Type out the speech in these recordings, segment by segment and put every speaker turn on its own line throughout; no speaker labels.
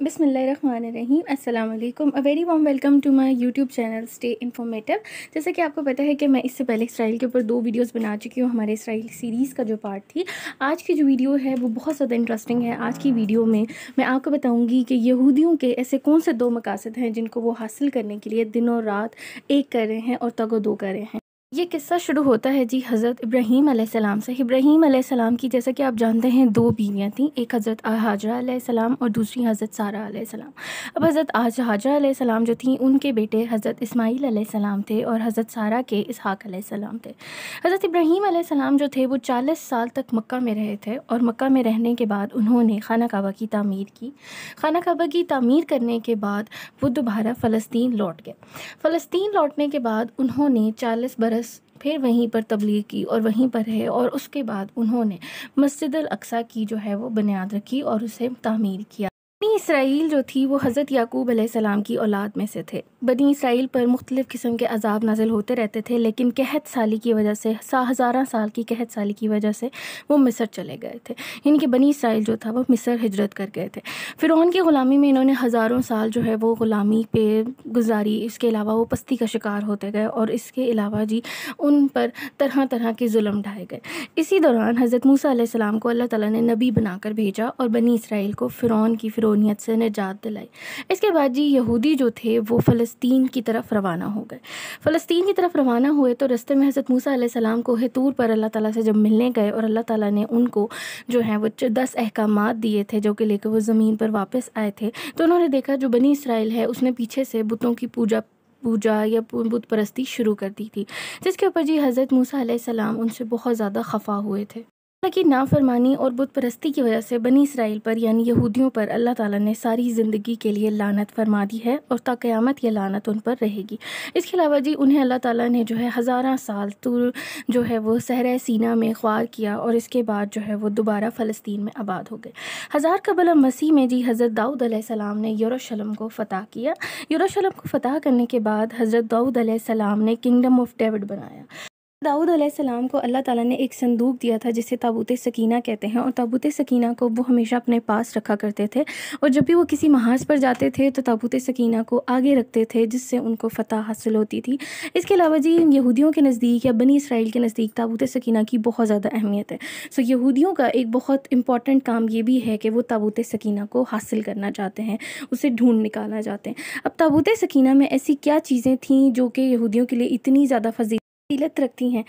بسم اللہ الرحمن الرحیم. السلام علیکم. Very warm welcome to my YouTube channel stay informative. جیسا کہ آپ کو پتہ ہے کہ میں اس سے پہلے اسرائیل کے اوپر 2 ویڈیوز بنا چکی ہوں. ہمارے اسرائیل سیریز کا جو پارٹ تھی, آج کی جو ویڈیو ہے وہ بہت زیادہ انٹرسٹنگ ہے. آج کی ویڈیو میں آپ کو بتاؤں گی کہ یہودیوں کے ایسے کون سے 2 مقاصد ہیں جن کو وہ حاصل کرنے کے لیے دن اور رات ایک کر رہے ہیں اور تگ و دو کر رہے ہیں. یہ قصہ شروع ہوتا ہے حضرت ابراہیم علیہ السلام سے. ابراہیم علیہ السلام کی جیسا کہ آپ جانتے ہیں 2 بیویاں تھیں, ایک حضرت ہاجرہ علیہ السلام اور دوسری حضرت سارہ علیہ السلام. اب حضرت ہاجرہ علیہ السلام جو تھیں ان کے بیٹے حضرت اسماعیل علیہ السلام تھے اور حضرت سارہ کے اسحاق علیہ السلام تھے. حضرت ابراہیم علیہ السلام جو تھے وہ 40 سال تک مکہ میں رہے تھے اور مکہ میں رہنے کے بعد انہوں نے خانہ کعبہ کی تعمیر کی. خانہ کعبہ کی تعمیر کرنے کے بعد وہ دوبارہ فلسطین لوٹ گئے. فلسطین لوٹنے کے بعد انہوں نے 40 برس پھر وہیں پر تبلیغ کی اور وہیں پر رہے, اور اس کے بعد انہوں نے مسجد الاقصیٰ کی جو ہے وہ بنیاد رکھی اور اسے تعمیر کیا. بنی اسرائیل جو تھی وہ حضرت یعقوب علیہ السلام کی اولاد میں سے تھے. بنی اسرائیل پر مختلف قسم کے عذاب نازل ہوتے رہتے تھے, لیکن قحط سالی کی وجہ سے, ہزارہ سال کی قحط سالی کی وجہ سے وہ مصر چلے گئے تھے. یعنی کہ بنی اسرائیل جو تھا وہ مصر ہجرت کر گئے تھے. فرعون کی غلامی میں انہوں نے ہزاروں سال جو ہے وہ غلامی پہ گزاری. اس کے علاوہ وہ پستی کا شکار ہوتے گئے اور اس کے علاوہ ان پر طرح طرح کے ظلم ڈھائے گئے. اسی دوران حضرت موسیٰ علیہ السلام کو اللہ تعالیٰ نے نبی بنا کر بھیجا اور بنی اسرائیل کو فرعون کی فرعونیت سے نجات دلائی. اس کے بعد یہودی جو تھے وہ فلسطین کی طرف روانہ ہو گئے. فلسطین کی طرف روانہ ہوئے تو رستے میں حضرت موسیٰ علیہ السلام کوہ طور پر اللہ تعالیٰ سے جب ملنے گئے اور اللہ تعالیٰ نے ان کو جو ہے وہ 10 احکامات دیے تھے جو کہ لے کے وہ زمین پر واپس آئے تھے, تو انہوں نے دیکھا جو بنی اسرائیل ہے اس نے پیچھے سے بتوں کی پوجا یا بت پرستی شروع کر دی تھی, جس کے اوپر حضرت موسیٰ علیہ السلام ان سے بہت زیادہ خفا ہوئے تھے. اللہ کی نافرمانی اور بت پرستی کی وجہ سے بنی اسرائیل پر یعنی یہودیوں پر اللہ تعالیٰ نے ساری زندگی کے لیے لعنت فرما دی ہے اور تا قیامت یہ لعنت ان پر رہے گی. اس کے علاوہ انہیں اللہ تعالیٰ نے جو ہے ہزارہ سال جو ہے وہ صحرائے سینا میں خوار کیا, اور اس کے بعد جو ہے وہ دوبارہ فلسطین میں آباد ہو گئے. 1000 قبل مسیح میں حضرت داؤد علیہ السلام نے یروشلم کو فتح کیا. یروشلم کو فتح کرنے کے بعد حضرت داؤد علیہ السلام نے کنگڈم آف ڈیوڈ بنایا. داؤد علیہ السلام کو اللہ تعالیٰ نے ایک صندوق دیا تھا جسے تابوت سکینہ کہتے ہیں, اور تابوت سکینہ کو وہ ہمیشہ اپنے پاس رکھا کرتے تھے, اور جب بھی وہ کسی محاذ پر جاتے تھے تو تابوت سکینہ کو آگے رکھتے تھے جس سے ان کو فتح حاصل ہوتی تھی. اس کے علاوہ یہودیوں کے نزدیک یا بنی اسرائیل کے نزدیک تابوت سکینہ کی بہت زیادہ اہمیت ہے. یہودیوں کا ایک بہت امپورٹنٹ کام یہ بھی ہے کہ وہ تابوت سکینہ کو حاصل کرنا چاہتے ہیں, اسے ڈھونڈ نکالنا چاہتے ہیں. اب تابوت سکینہ میں ایسی کیا چیزیں تھیں جو کہ یہودیوں کے لیے اتنی زیادہ فضیلت رکھتی ہیں؟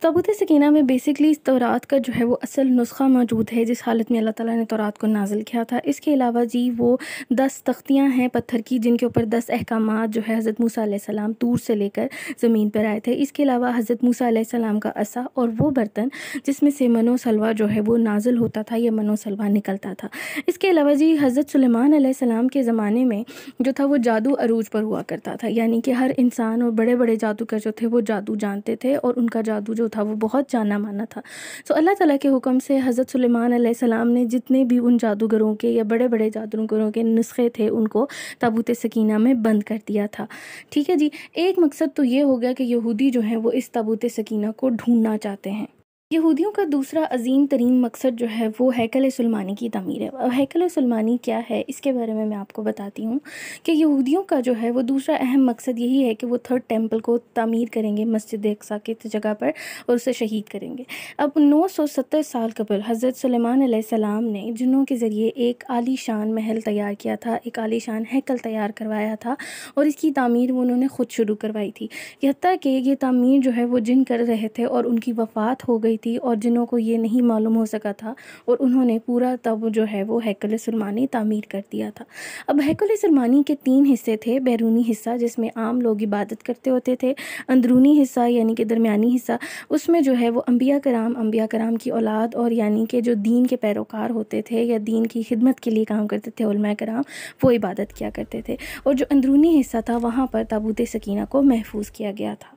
تابوت سکینہ میں بیسکلی تورات کا جو ہے وہ اصل نسخہ موجود ہے جس حالت میں اللہ تعالیٰ نے تورات کو نازل کیا تھا. اس کے علاوہ وہ 10 تختیاں ہیں پتھر کی جن کے اوپر 10 احکامات جو ہے حضرت موسیٰ علیہ السلام طور سے لے کر زمین پر آئے تھے. اس کے علاوہ حضرت موسیٰ علیہ السلام کا عصا اور وہ برتن جس میں سے من و سلوہ جو ہے وہ نازل ہوتا تھا یا من و سلوہ نکلتا تھا. اس کے علاوہ حضرت سلیمان علیہ السلام کے زمانے میں جو تھا وہ جادو عروج پر ہوا کرتا تھا, یعنی کہ ہر انسان اور بڑے بڑے جادوگر جو تھے وہ جادو جانتے تھے اور ان کا جادو جو تھا وہ بہت جانا مانا تھا. اللہ تعالیٰ کے حکم سے حضرت سلیمان علیہ السلام نے جتنے بھی ان جادوگروں کے یا بڑے بڑے جادوگروں کے نسخے تھے ان کو تابوت سکینہ میں بند کر دیا تھا. ٹھیک ہے ایک مقصد تو یہ ہو گیا کہ یہودی جو ہیں وہ اس تابوت سکینہ کو ڈھونڈنا چاہتے ہیں. یہودیوں کا دوسرا عظیم ترین مقصد جو ہے وہ ہیکل سلیمانی کی تعمیر ہے. ہیکل سلیمانی کیا ہے اس کے بارے میں آپ کو بتاتی ہوں کہ یہودیوں کا جو ہے وہ دوسرا اہم مقصد یہی ہے کہ وہ 3rd ٹیمپل کو تعمیر کریں گے مسجد اقصیٰ کی جگہ پر اور اسے شہید کریں گے. اب 970 سال قبل حضرت سلیمان علیہ السلام نے جنوں کے ذریعے ایک عالی شان محل تیار کیا تھا, ایک عالی شان ہیکل تیار کروایا تھا, اور اس کی تعمیر انہوں نے خود شروع کروائی تھی. حتیٰ کہ یہ تعمیر جو ہے وہ جن کر رہے تھے اور ان کی وفات ہو گئی تھی اور جنوں کو یہ نہیں معلوم ہو سکا تھا, اور انہوں نے پورا تب جو ہے وہ ہیکل سلیمانی تعمیر کر دیا تھا. اب ہیکل سلیمانی کے 3 حصے تھے. بیرونی حصہ جس میں عام لوگ عبادت کرتے ہوتے تھے, اندرونی حصہ یعنی کہ درمیانی حصہ اس میں جو ہے وہ انبیاء کرام کی اولاد اور یعنی کہ جو دین کے پیروکار ہوتے تھے یا دین کی خدمت کے لیے کام کرتے تھے علماء کرام, وہ عبادت کیا کرتے تھے. اور جو اندرونی حصہ تھا وہاں پر تابوت سکینہ کو محفوظ کیا گیا تھا.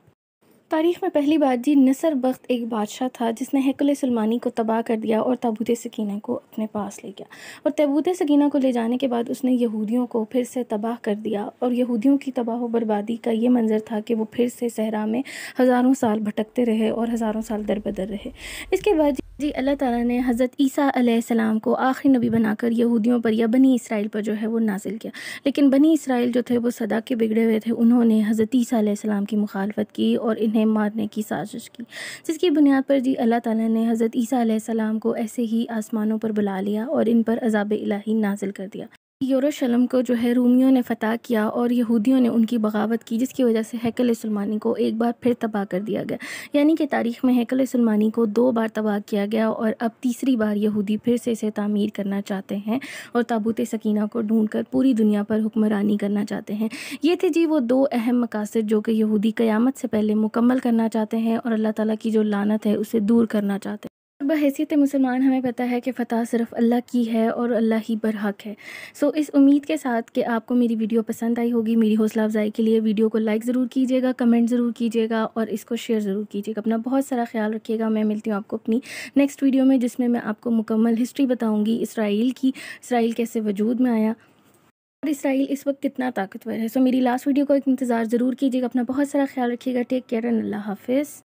تاریخ میں پہلی بار جی نصر بخت ایک بادشاہ تھا جس نے ہیکل سلمانی کو تباہ کر دیا اور تابوت سکینہ کو اپنے پاس لے گیا، اور تابوت سکینہ کو لے جانے کے بعد اس نے یہودیوں کو پھر سے تباہ کر دیا، اور یہودیوں کی تباہ و بربادی کا یہ منظر تھا کہ وہ پھر سے صحرا میں ہزاروں سال بھٹکتے رہے اور ہزاروں سال در بدر رہے۔ اس کے بعد جی اللہ تعالیٰ نے حضرت عیسیٰ علیہ السلام کو آخری نبی بنا کر یہودیوں پر یا بنی اسرائیل پر جو ہے وہ نازل کیا، لیکن بنی اسرائیل جو تھے وہ صدا کے بگڑے ہوئے تھے، انہوں نے حضرت عیسیٰ علیہ السلام کی مخالفت کی اور انہیں مارنے کی سازش کی، جس کی بنیاد پر جی اللہ تعالیٰ نے حضرت عیسیٰ علیہ السلام کو ایسے ہی آسمانوں پر بلا لیا اور ان پر عذاب الہی نازل کر دیا۔ یروشلم کو جو ہے رومیوں نے فتح کیا اور یہودیوں نے ان کی بغاوت کی، جس کی وجہ سے ہیکل سلمانی کو ایک بار پھر تباہ کر دیا گیا، یعنی کہ تاریخ میں ہیکل سلمانی کو 2 بار تباہ کیا گیا، اور اب تیسری بار یہودی پھر سے اسے تعمیر کرنا چاہتے ہیں اور تابوت سکینہ کو ڈھونڈ کر پوری دنیا پر حکمرانی کرنا چاہتے ہیں۔ یہ تھے جی وہ 2 اہم مقاصد جو کہ یہودی قیامت سے پہلے مکمل کرنا چاہتے ہیں اور اللہ تعالیٰ کی جو لعنت ہے اسے دور کرنا چاہتے ہیں۔ بحیثیت مسلمان ہمیں پتہ ہے کہ فتح صرف اللہ کی ہے اور اللہ ہی برحق ہے۔ اس امید کے ساتھ کہ آپ کو میری ویڈیو پسند آئی ہوگی، میری حوصلہ افزائی کے لیے ویڈیو کو لائک ضرور کیجیے گا، کمنٹ ضرور کیجیے گا اور اس کو شیئر ضرور کیجیے گا۔ اپنا بہت سارا خیال رکھیے گا۔ میں ملتی ہوں آپ کو اپنی نیکسٹ ویڈیو میں، جس میں میں آپ کو مکمل ہسٹری بتاؤں گی اسرائیل کی، اسرائیل کیسے وجود میں آیا اور اسرائیل اس وقت کتنا طاقتور ہے۔ میری لاسٹ ویڈیو کو ایک انتظار ضرور کیجیے گا۔ اپنا بہت سارا خیال رکھیے گا۔ ٹیک کیئر اینڈ اللہ حافظ۔